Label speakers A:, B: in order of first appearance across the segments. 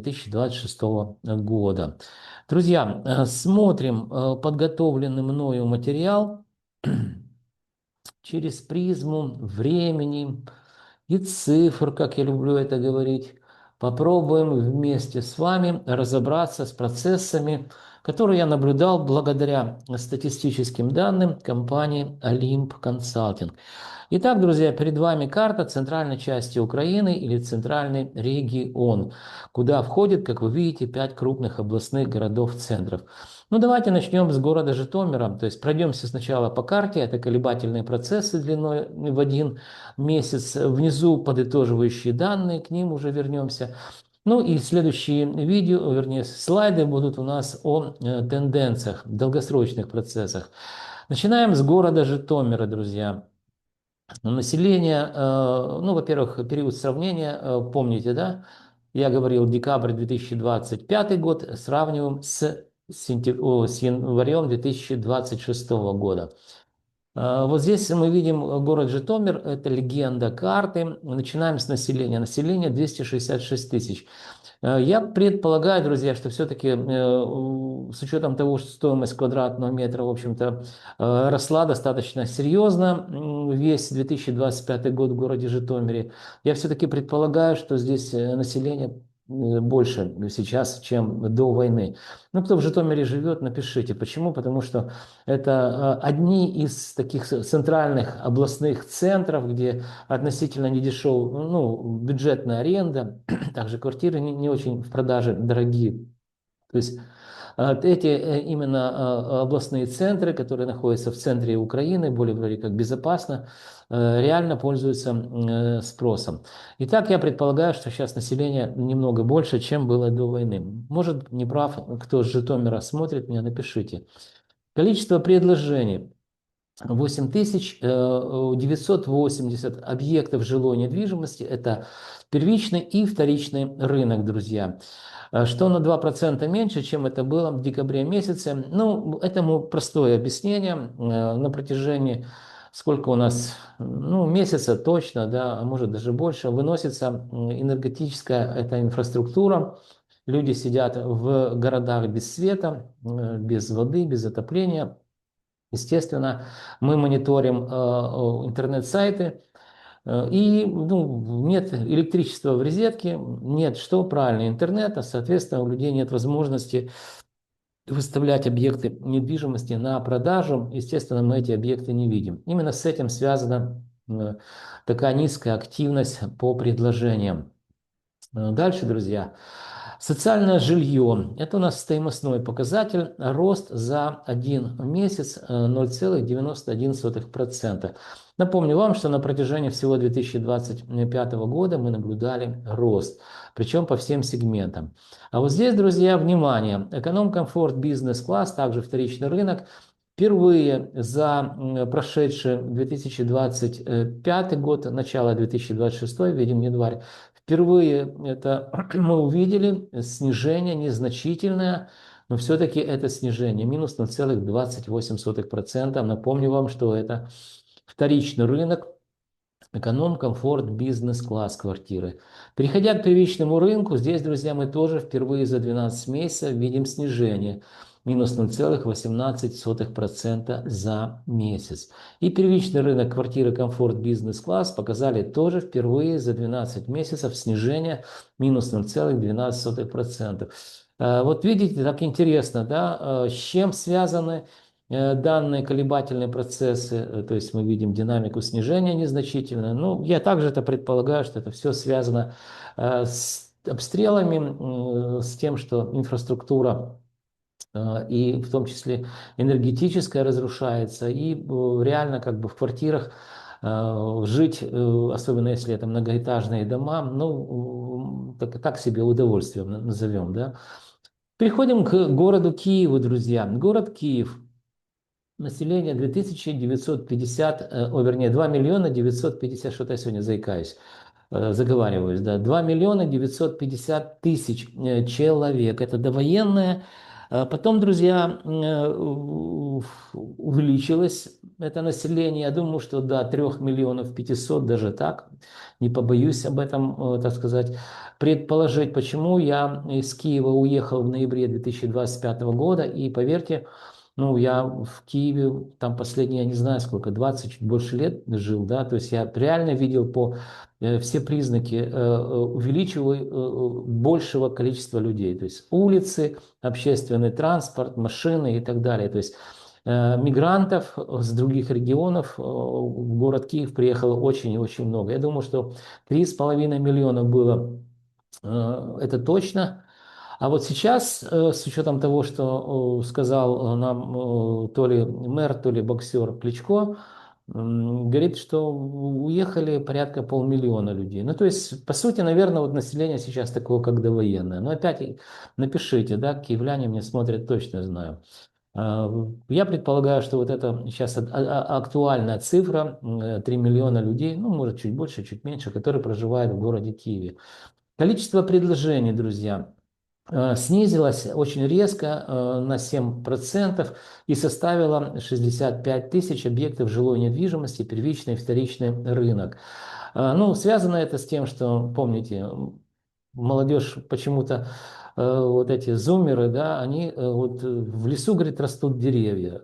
A: 2026 года. Друзья, смотрим подготовленный мною материал через призму времени и цифр, как я люблю это говорить. Попробуем вместе с вами разобраться с процессами, которые я наблюдал благодаря статистическим данным компании Olymp Consulting. Итак, друзья, перед вами карта центральной части Украины или центральный регион, куда входит, как вы видите, 5 крупных областных городов-центров. Ну, давайте начнем с города Житомира, то есть пройдемся сначала по карте, это колебательные процессы длиной в 1 месяц, внизу подытоживающие данные, к ним уже вернемся. Ну и следующие видео, вернее слайды будут у нас о тенденциях, долгосрочных процессах. Начинаем с города Житомира, друзья. Население, ну, во-первых, период сравнения, помните, да? Я говорил, декабрь 2025 год, сравниваем с январем 2026 года. Вот здесь мы видим город Житомир, это легенда карты. Начинаем с населения. Население 266 тысяч. Я предполагаю, друзья, что все-таки с учетом того, что стоимость квадратного метра, в общем-то, росла достаточно серьезно весь 2025 год в городе Житомире, я все-таки предполагаю, что здесь население больше сейчас, чем до войны. Ну, кто в Житомире живет, напишите. Почему? Потому что это одни из таких центральных областных центров, где относительно недешевая, ну, бюджетная аренда, также квартиры не очень в продаже дорогие. То есть эти именно областные центры, которые находятся в центре Украины, более вроде как безопасно, реально пользуются спросом. Итак, я предполагаю, что сейчас население немного больше, чем было до войны. Может, не прав, кто с Житомира смотрит меня, напишите. Количество предложений. 8980 объектов жилой недвижимости – это первичный и вторичный рынок, друзья. Что на 2% меньше, чем это было в декабре месяце. Ну, этому простое объяснение. На протяжении, сколько у нас, ну, месяца точно, да, а может даже больше, выносится энергетическая эта инфраструктура. Люди сидят в городах без света, без воды, без отопления. Естественно, мы мониторим интернет-сайты, и ну, нет электричества в розетке, нет что, правильно, интернета, соответственно, у людей нет возможности выставлять объекты недвижимости на продажу. Естественно, мы эти объекты не видим. Именно с этим связана такая низкая активность по предложениям. Дальше, друзья. Социальное жилье. Это у нас стоимостной показатель. Рост за 1 месяц 0,91%. Напомню вам, что на протяжении всего 2025 года мы наблюдали рост. Причем по всем сегментам. А вот здесь, друзья, внимание. Эконом-комфорт, бизнес-класс, также вторичный рынок. Впервые за прошедший 2025 год, начало 2026, видим январь, впервые это мы увидели снижение незначительное, но все-таки это снижение, минус 0,28%. Напомню вам, что это вторичный рынок, эконом, комфорт, бизнес-класс квартиры. Переходя к первичному рынку, здесь, друзья, мы тоже впервые за 12 месяцев видим снижение. Минус 0,18% за месяц. И первичный рынок квартиры комфорт бизнес-класс показали тоже впервые за 12 месяцев снижение минус 0,12%. Вот видите, так интересно, да, с чем связаны данные колебательные процессы, то есть мы видим динамику снижения незначительно. Ну, я также это предполагаю, что это все связано с обстрелами, с тем, что инфраструктура и в том числе энергетическая разрушается, и реально как бы в квартирах жить, особенно если это многоэтажные дома, ну, так себе удовольствием назовем, да. Переходим к городу Киеву, друзья. Город Киев. Население 2950, вернее, 2 миллиона 950, что-то я сегодня заикаюсь, заговариваюсь, да, 2 миллиона 950 тысяч человек. Это довоенное Потом, друзья, увеличилось это население. Я думаю, что до 3 500 000, даже так. Не побоюсь об этом, так сказать, предположить. Почему я из Киева уехал в ноябре 2025 года. И поверьте, ну, я в Киеве, там последние, я не знаю сколько, 20, чуть больше лет жил, да, то есть я реально видел по все признаки большего количества людей, то есть улицы, общественный транспорт, машины и так далее. То есть мигрантов с других регионов в город Киев приехало очень и очень много. Я думаю, что 3,5 миллиона было, это точно. А вот сейчас, с учетом того, что сказал нам то ли мэр, то ли боксер Кличко, говорит, что уехали порядка 500 000 людей. Ну, то есть, по сути, наверное, вот население сейчас такое, как довоенное. Но опять напишите, да, киевляне мне смотрят, точно знаю. Я предполагаю, что вот это сейчас актуальная цифра, 3 миллиона людей, ну, может, чуть больше, чуть меньше, которые проживают в городе Киеве. Количество предложений, друзья, снизилась очень резко на 7% и составила 65 тысяч объектов жилой недвижимости, первичный и вторичный рынок. Ну, связано это с тем, что, помните, молодежь почему-то, вот эти зумеры, да, они вот в лесу, говорит, растут деревья.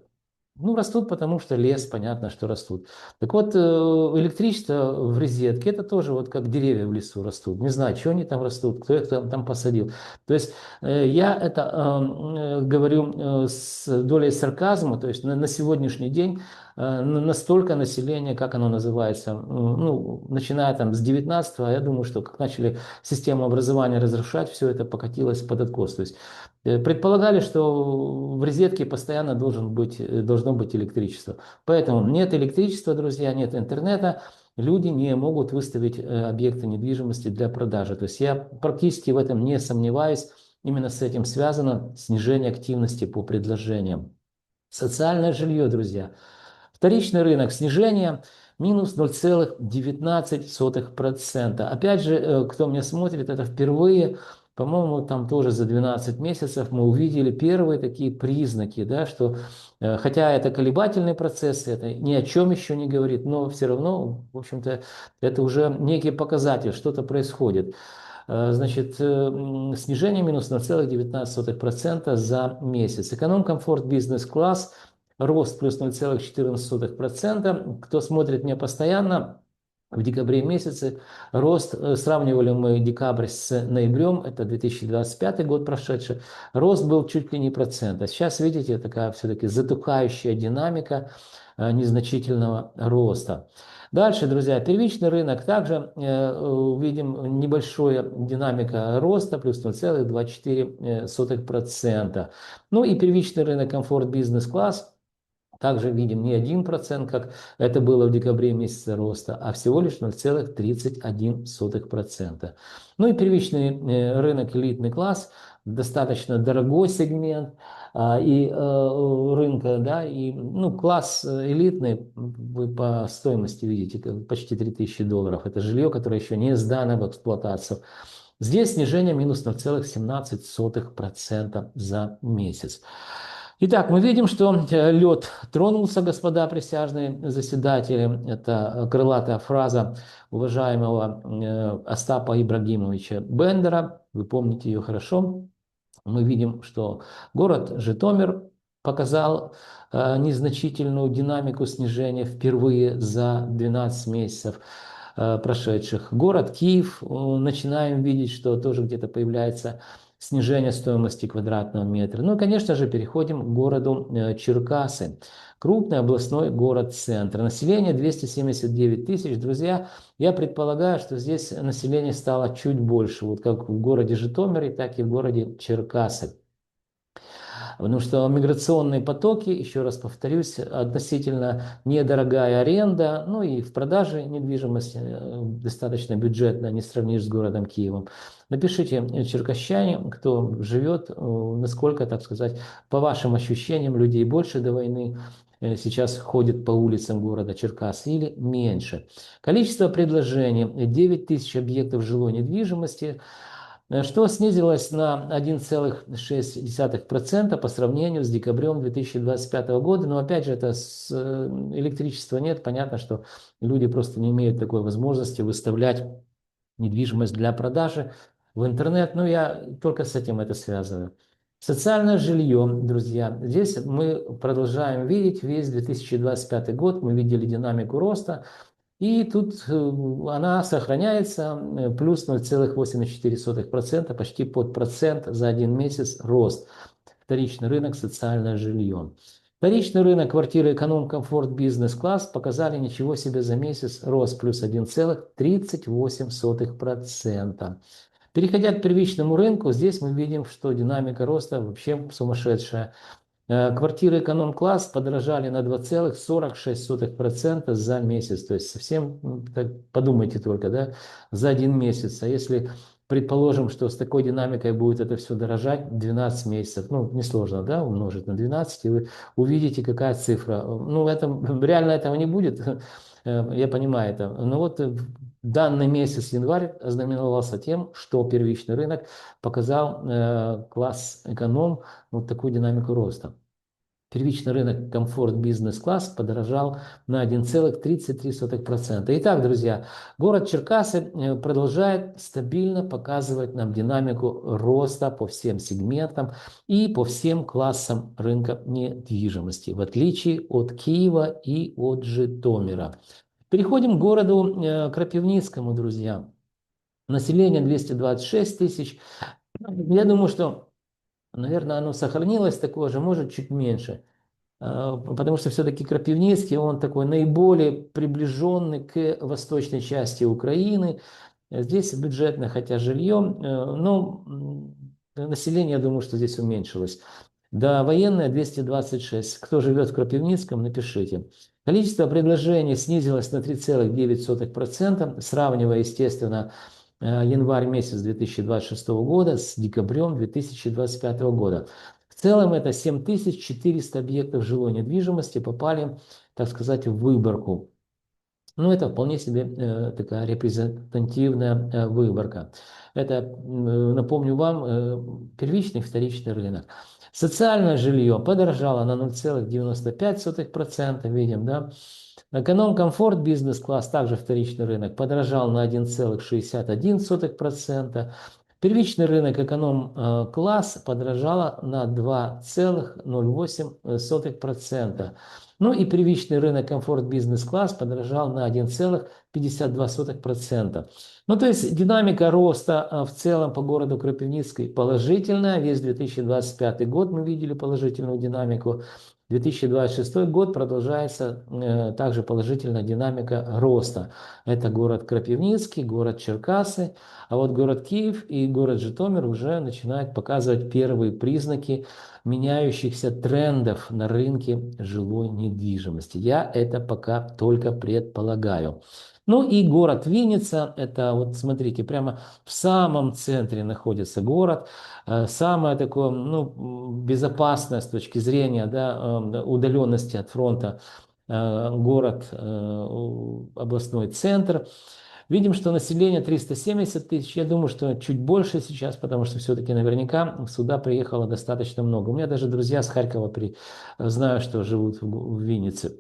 A: Ну, растут, потому что лес, понятно, что растут. Так вот, электричество в розетке, это тоже вот как деревья в лесу растут. Не знаю, что они там растут, кто их там посадил. То есть я это говорю с долей сарказма, то есть на сегодняшний день настолько население, как оно называется, ну, начиная там с 19-го, я думаю, что как начали систему образования разрушать, все это покатилось под откос. То есть предполагали, что в розетке постоянно должно быть электричество. Поэтому нет электричества, друзья, нет интернета, люди не могут выставить объекты недвижимости для продажи. То есть я практически в этом не сомневаюсь. Именно с этим связано снижение активности по предложениям. Социальное жилье, друзья. Вторичный рынок снижения минус 0,19%. Опять же, кто меня смотрит, это впервые, по-моему, там тоже за 12 месяцев мы увидели первые такие признаки, да, что хотя это колебательный процесс, это ни о чем еще не говорит, но все равно, в общем-то, это уже некий показатель, что-то происходит. Значит, снижение минус 0,19% за месяц. Эконом-комфорт бизнес-класс рост плюс 0,14%. Кто смотрит меня постоянно, в декабре месяце рост, сравнивали мы декабрь с ноябрем, это 2025 год прошедший, рост был чуть ли не процент. А сейчас, видите, такая все-таки затухающая динамика незначительного роста. Дальше, друзья, первичный рынок также видим небольшая динамика роста, плюс 0,24%. Ну и первичный рынок комфорт бизнес-класс. Также видим не 1%, как это было в декабре месяце роста, а всего лишь 0,31%. Ну и первичный рынок элитный класс, достаточно дорогой сегмент рынка, да, и ну, класс элитный, вы по стоимости видите, почти $3000. Это жилье, которое еще не сдано в эксплуатацию. Здесь снижение минус 0,17% за месяц. Итак, мы видим, что лед тронулся, господа присяжные заседатели. Это крылатая фраза уважаемого Остапа Ибрагимовича Бендера. Вы помните ее хорошо. Мы видим, что город Житомир показал незначительную динамику снижения впервые за 12 месяцев прошедших. Город Киев, начинаем видеть, что тоже где-то появляется снижение стоимости квадратного метра. Ну и, конечно же, переходим к городу Черкасы. Крупный областной город-центр. Население 279 тысяч. Друзья, я предполагаю, что здесь население стало чуть больше, вот как в городе Житомире, так и в городе Черкасы. Потому что миграционные потоки, еще раз повторюсь, относительно недорогая аренда, ну и в продаже недвижимости достаточно бюджетно, не сравнишь с городом Киевом. Напишите, черкащане, кто живет, насколько, так сказать, по вашим ощущениям, людей больше до войны сейчас ходит по улицам города Черкас или меньше. Количество предложений: 9 тысяч объектов жилой недвижимости. что снизилось на 1,6% по сравнению с декабрем 2025 года. Но опять же, электричества нет. Понятно, что люди просто не имеют такой возможности выставлять недвижимость для продажи в интернет. Но я только с этим это связываю. Социальное жилье, друзья. Здесь мы продолжаем видеть весь 2025 год. Мы видели динамику роста. И тут она сохраняется, плюс 0,84%, почти под процент за один месяц рост. Вторичный рынок, социальное жилье. Вторичный рынок квартиры эконом, комфорт, бизнес-класс показали ничего себе за месяц рост плюс 1,38%. Переходя к первичному рынку, здесь мы видим, что динамика роста вообще сумасшедшая. Квартиры эконом-класс подорожали на 2,46% за месяц. То есть совсем, подумайте только, да, за один месяц. А если предположим, что с такой динамикой будет это все дорожать 12 месяцев, ну, несложно, да, умножить на 12, и вы увидите, какая цифра. Ну, реально этого не будет, я понимаю это. Но вот данный месяц, январь, ознаменовался тем, что первичный рынок показал класс эконом вот такую динамику роста. Первичный рынок комфорт бизнес-класс подорожал на 1,33%. Итак, друзья, город Черкассы продолжает стабильно показывать нам динамику роста по всем сегментам и по всем классам рынка недвижимости, в отличие от Киева и от Житомира. Переходим к городу Крапивницкому, друзья. Население 226 тысяч. Я думаю, что, наверное, оно сохранилось такое же, может, чуть меньше. Потому что все-таки Крапивницкий, он такой наиболее приближенный к восточной части Украины. Здесь бюджетное, хотя жилье, но население, я думаю, что здесь уменьшилось. Да, военное 226. Кто живет в Крапивницком, напишите. Количество предложений снизилось на 3,9%, сравнивая, естественно, январь месяц 2026 года с декабрем 2025 года. В целом это 7400 объектов жилой недвижимости попали, так сказать, в выборку. Ну, это вполне себе такая репрезентативная выборка. Это, напомню вам, первичный и вторичный рынок. Социальное жилье подорожало на 0,95%, видим, да. Эконом-комфорт, бизнес-класс, также вторичный рынок, подорожал на 1,61%. Первичный рынок эконом-класс подорожало на 2,08%. Ну и первичный рынок комфорт бизнес-класс подорожал на 1,52%. Ну то есть динамика роста в целом по городу Крапивницкой положительная. Весь 2025 год мы видели положительную динамику. 2026 год продолжается также положительная динамика роста. Это город Крапивницкий, город Черкассы. А вот город Киев и город Житомир уже начинают показывать первые признаки меняющихся трендов на рынке жилой недвижимости. Я это пока только предполагаю. Ну и город Винница, это вот смотрите, прямо в самом центре находится город. Самое такое, ну, безопасное с точки зрения, да, удаленности от фронта город, областной центр. Видим, что население 370 тысяч. Я думаю, что чуть больше сейчас, потому что все-таки наверняка сюда приехало достаточно много. У меня даже друзья с Харькова знаю, что живут в Виннице.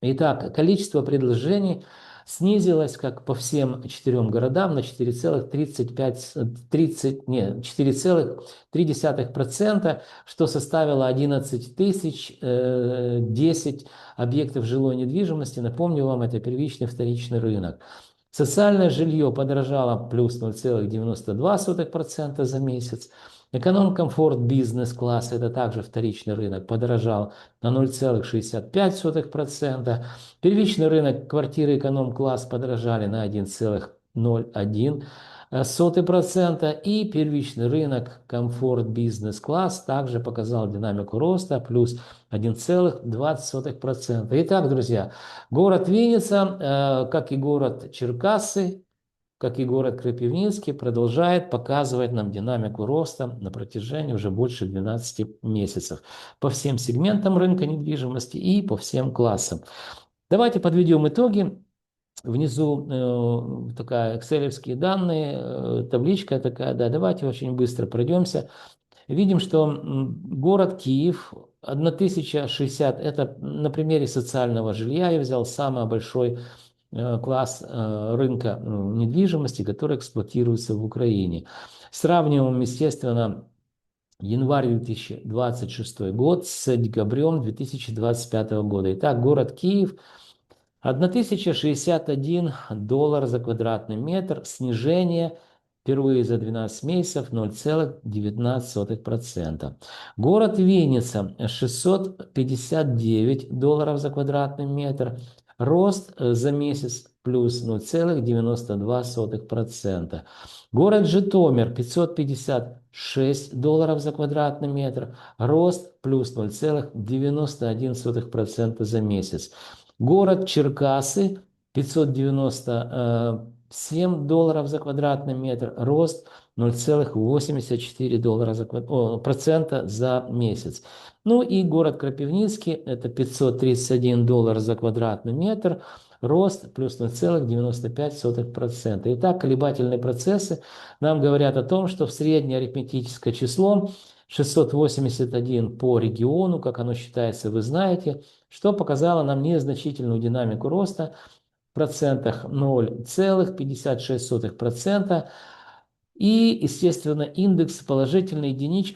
A: Итак, количество предложений снизилось, как по всем 4 городам, на 4,3%, что составило 11 тысяч 10 объектов жилой недвижимости. Напомню вам, это первичный, вторичный рынок. Социальное жилье подорожало плюс 0,92% за месяц. Эконом-комфорт бизнес-класс, это также вторичный рынок, подорожал на 0,65%. Первичный рынок квартиры эконом-класс подорожали на 1,01%. И первичный рынок комфорт бизнес-класс также показал динамику роста плюс 1,20%. Итак, друзья, город Винница, как и город Черкассы, как и город Крапивницкий, продолжает показывать нам динамику роста на протяжении уже больше 12 месяцев по всем сегментам рынка недвижимости и по всем классам. Давайте подведем итоги. Внизу такая экселевские данные, табличка такая, да, давайте очень быстро пройдемся. Видим, что город Киев 1060, это на примере социального жилья я взял самый большой класс рынка недвижимости, который эксплуатируется в Украине. Сравниваем, естественно, январь 2026 год с декабрем 2025 года. Итак, город Киев 1061 доллар за квадратный метр, снижение впервые за 12 месяцев 0,19%. Город Винница 659 долларов за квадратный метр, рост за месяц плюс 0,92%. Город Житомир 556 долларов за квадратный метр, рост плюс 0,91% за месяц. Город Черкасы 597 долларов за квадратный метр, рост 0,84 процента за месяц. Ну и город Крапивницкий, это 531 доллар за квадратный метр, рост плюс 0,95%. Итак, колебательные процессы нам говорят о том, что в среднее арифметическое число 681 по региону, как оно считается, вы знаете, что показало нам незначительную динамику роста в процентах 0,56%. И, естественно, индекс положительной единички